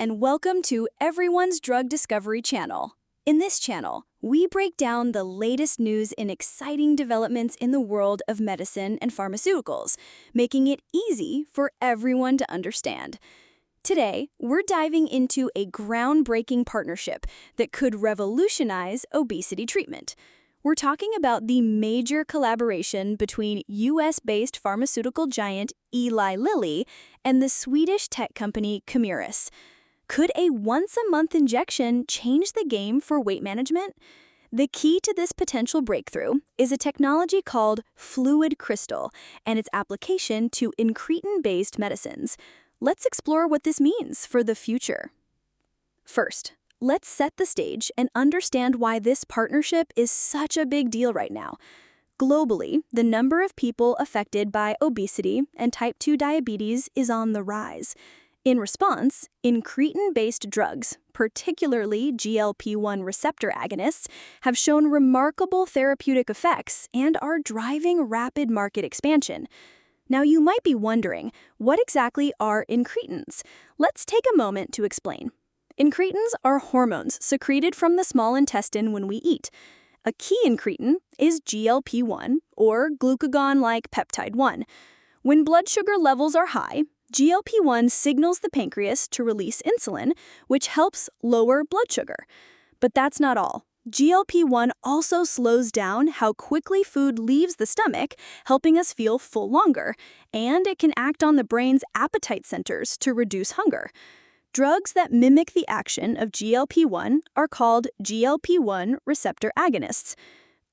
and welcome to Everyone's Drug Discovery channel. In this channel, we break down the latest news in exciting developments in the world of medicine and pharmaceuticals, making it easy for everyone to understand. Today, we're diving into a groundbreaking partnership that could revolutionize obesity treatment. We're talking about the major collaboration between US-based pharmaceutical giant Eli Lilly and the Swedish tech company Camurus. Could a once-a-month injection change the game for weight management? The key to this potential breakthrough is a technology called FluidCrystal and its application to incretin-based medicines. Let's explore what this means for the future. First, let's set the stage and understand why this partnership is such a big deal right now. Globally, the number of people affected by obesity and type 2 diabetes is on the rise. In response, incretin-based drugs, particularly GLP-1 receptor agonists, have shown remarkable therapeutic effects and are driving rapid market expansion. Now, you might be wondering, what exactly are incretins? Let's take a moment to explain. Incretins are hormones secreted from the small intestine when we eat. A key incretin is GLP-1, or glucagon-like peptide 1. When blood sugar levels are high, GLP-1 signals the pancreas to release insulin, which helps lower blood sugar. But that's not all. GLP-1 also slows down how quickly food leaves the stomach, helping us feel full longer, and it can act on the brain's appetite centers to reduce hunger. Drugs that mimic the action of GLP-1 are called GLP-1 receptor agonists.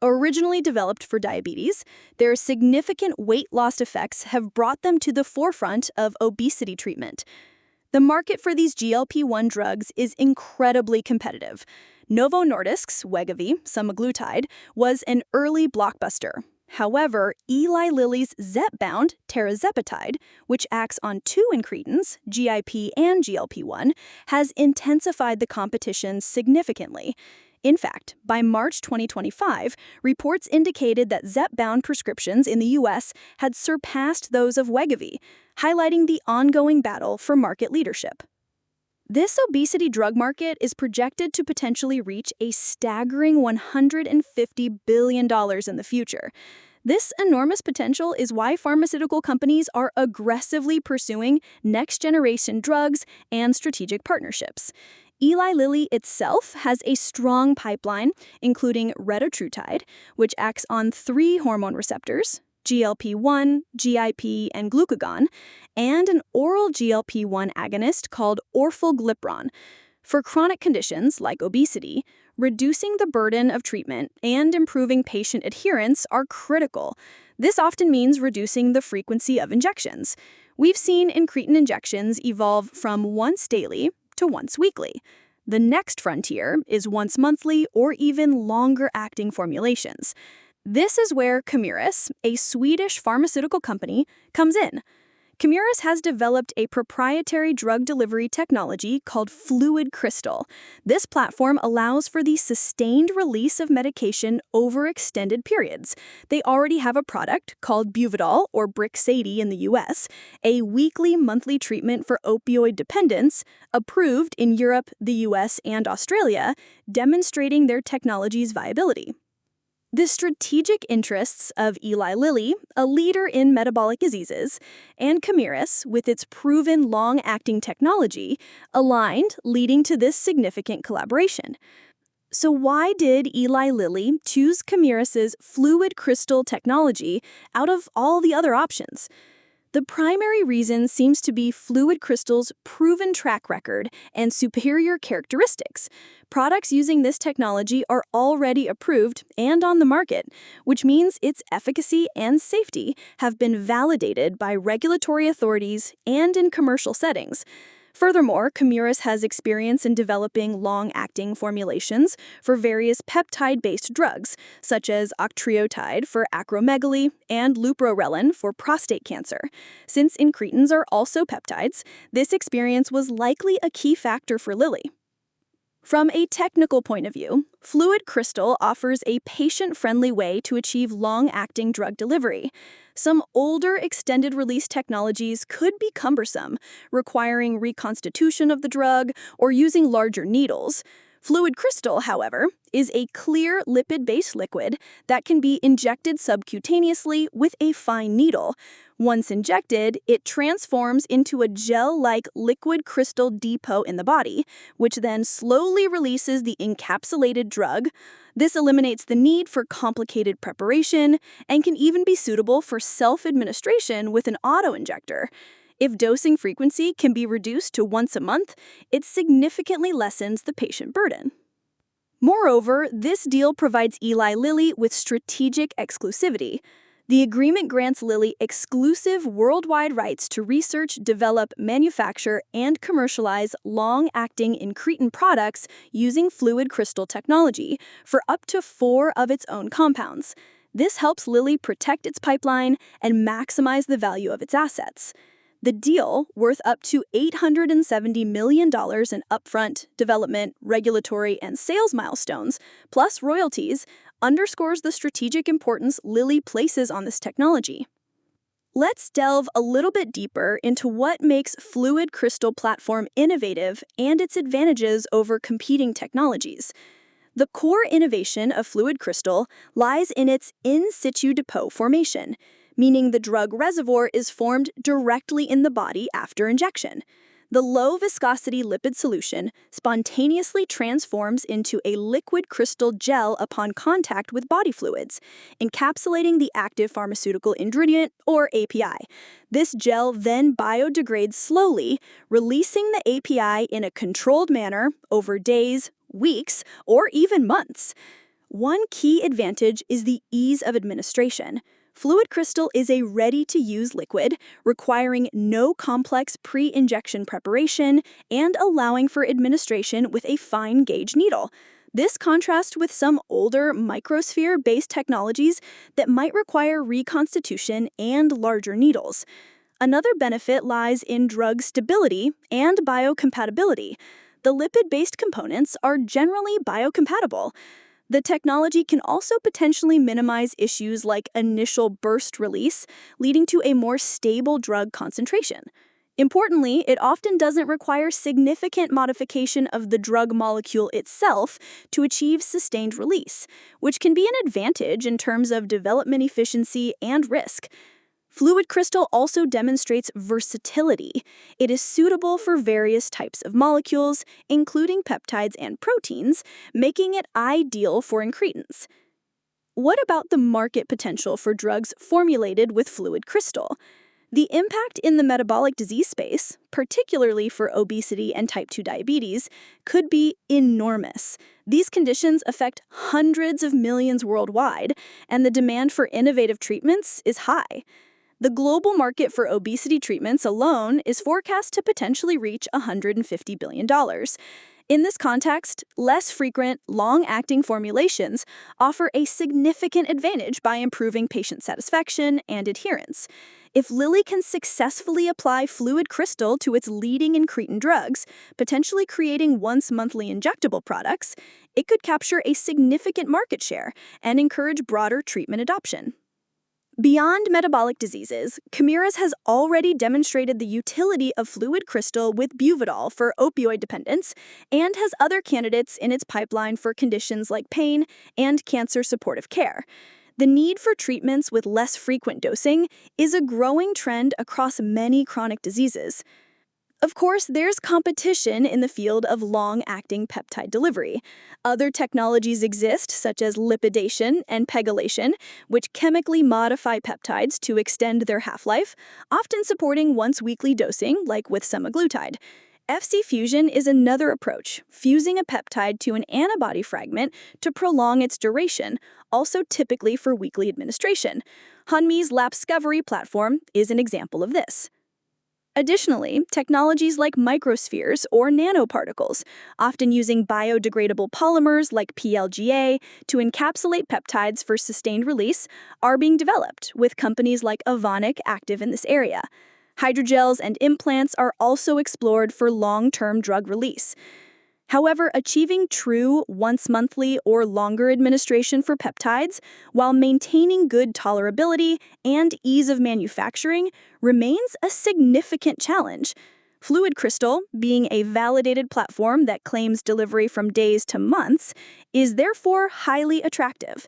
Originally developed for diabetes, their significant weight loss effects have brought them to the forefront of obesity treatment. The market for these GLP-1 drugs is incredibly competitive. Novo Nordisk's Wegovy, semaglutide, was an early blockbuster. However, Eli Lilly's Zepbound, tirzepatide, which acts on two incretins, GIP and GLP-1, has intensified the competition significantly. In fact, by March 2025, reports indicated that Zepbound prescriptions in the US had surpassed those of Wegovy, highlighting the ongoing battle for market leadership. This obesity drug market is projected to potentially reach a staggering $150 billion in the future. This enormous potential is why pharmaceutical companies are aggressively pursuing next-generation drugs and strategic partnerships. Eli Lilly itself has a strong pipeline, including retatrutide, which acts on 3 hormone receptors, GLP-1, GIP, and glucagon, and an oral GLP-1 agonist called orforglipron. For chronic conditions like obesity, reducing the burden of treatment and improving patient adherence are critical. This often means reducing the frequency of injections. We've seen incretin injections evolve from once daily to once weekly. The next frontier is once monthly or even longer-acting formulations. This is where Camurus, a Swedish pharmaceutical company, comes in. Camurus has developed a proprietary drug delivery technology called FluidCrystal. This platform allows for the sustained release of medication over extended periods. They already have a product called Buvidal, or Brixadi in the US, a weekly monthly treatment for opioid dependence, approved in Europe, the US, and Australia, demonstrating their technology's viability. The strategic interests of Eli Lilly, a leader in metabolic diseases, and Camurus, with its proven long-acting technology, aligned, leading to this significant collaboration. So why did Eli Lilly choose Camurus's FluidCrystal technology out of all the other options? The primary reason seems to be FluidCrystal's proven track record and superior characteristics. Products using this technology are already approved and on the market, which means its efficacy and safety have been validated by regulatory authorities and in commercial settings. Furthermore, Camurus has experience in developing long-acting formulations for various peptide-based drugs, such as octreotide for acromegaly and leuprorelin for prostate cancer. Since incretins are also peptides, this experience was likely a key factor for Lilly. From a technical point of view, FluidCrystal offers a patient-friendly way to achieve long-acting drug delivery. Some older extended-release technologies could be cumbersome, requiring reconstitution of the drug or using larger needles. FluidCrystal, however, is a clear lipid-based liquid that can be injected subcutaneously with a fine needle. Once injected, it transforms into a gel-like liquid crystal depot in the body, which then slowly releases the encapsulated drug. This eliminates the need for complicated preparation and can even be suitable for self-administration with an auto-injector. If dosing frequency can be reduced to once a month, it significantly lessens the patient burden. Moreover, this deal provides Eli Lilly with strategic exclusivity. The agreement grants Lilly exclusive worldwide rights to research, develop, manufacture, and commercialize long-acting incretin products using FluidCrystal technology for up to 4 of its own compounds. This helps Lilly protect its pipeline and maximize the value of its assets. The deal, worth up to $870 million in upfront, development, regulatory, and sales milestones, plus royalties, underscores the strategic importance Lilly places on this technology. Let's delve a little bit deeper into what makes FluidCrystal platform innovative and its advantages over competing technologies. The core innovation of FluidCrystal lies in its in situ depot formation, meaning the drug reservoir is formed directly in the body after injection. The low-viscosity lipid solution spontaneously transforms into a liquid crystal gel upon contact with body fluids, encapsulating the active pharmaceutical ingredient, or API. This gel then biodegrades slowly, releasing the API in a controlled manner over days, weeks, or even months. One key advantage is the ease of administration. FluidCrystal is a ready-to-use liquid, requiring no complex pre-injection preparation and allowing for administration with a fine-gauge needle. This contrasts with some older microsphere-based technologies that might require reconstitution and larger needles. Another benefit lies in drug stability and biocompatibility. The lipid-based components are generally biocompatible. The technology can also potentially minimize issues like initial burst release, leading to a more stable drug concentration. Importantly, it often doesn't require significant modification of the drug molecule itself to achieve sustained release, which can be an advantage in terms of development efficiency and risk. FluidCrystal also demonstrates versatility. It is suitable for various types of molecules, including peptides and proteins, making it ideal for incretins. What about the market potential for drugs formulated with FluidCrystal? The impact in the metabolic disease space, particularly for obesity and type 2 diabetes, could be enormous. These conditions affect hundreds of millions worldwide, and the demand for innovative treatments is high. The global market for obesity treatments alone is forecast to potentially reach $150 billion. In this context, less frequent, long-acting formulations offer a significant advantage by improving patient satisfaction and adherence. If Lilly can successfully apply FluidCrystal to its leading incretin drugs, potentially creating once-monthly injectable products, it could capture a significant market share and encourage broader treatment adoption. Beyond metabolic diseases, Camurus has already demonstrated the utility of FluidCrystal with Buvidal for opioid dependence and has other candidates in its pipeline for conditions like pain and cancer supportive care. The need for treatments with less frequent dosing is a growing trend across many chronic diseases. Of course, there's competition in the field of long-acting peptide delivery. Other technologies exist, such as lipidation and pegylation, which chemically modify peptides to extend their half-life, often supporting once-weekly dosing, like with semaglutide. Fc fusion is another approach, fusing a peptide to an antibody fragment to prolong its duration, also typically for weekly administration. Hanmi's Lapscovery platform is an example of this. Additionally, technologies like microspheres or nanoparticles, often using biodegradable polymers like PLGA to encapsulate peptides for sustained release, are being developed, with companies like Evonik active in this area. Hydrogels and implants are also explored for long-term drug release. However, achieving true once-monthly or longer administration for peptides while maintaining good tolerability and ease of manufacturing remains a significant challenge. FluidCrystal, being a validated platform that claims delivery from days to months, is therefore highly attractive.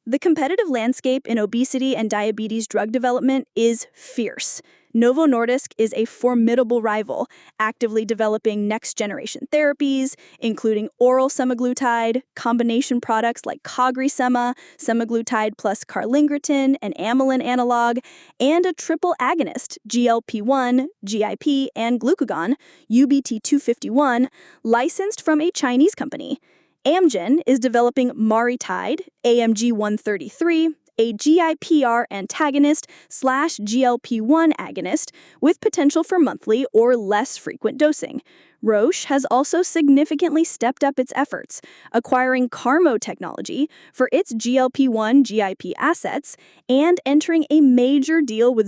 The competitive landscape in obesity and diabetes drug development is fierce. Novo Nordisk is a formidable rival, actively developing next-generation therapies, including oral semaglutide, combination products like CagriSema, semaglutide plus carlingrtin, an amylin analog, and a triple agonist, GLP-1, GIP, and glucagon, UBT251, licensed from a Chinese company. Amgen is developing MariTide, AMG 133, a GIPR antagonist/GLP-1 agonist with potential for monthly or less frequent dosing. Roche has also significantly stepped up its efforts, acquiring Carmo technology for its GLP-1 GIP assets and entering a major deal with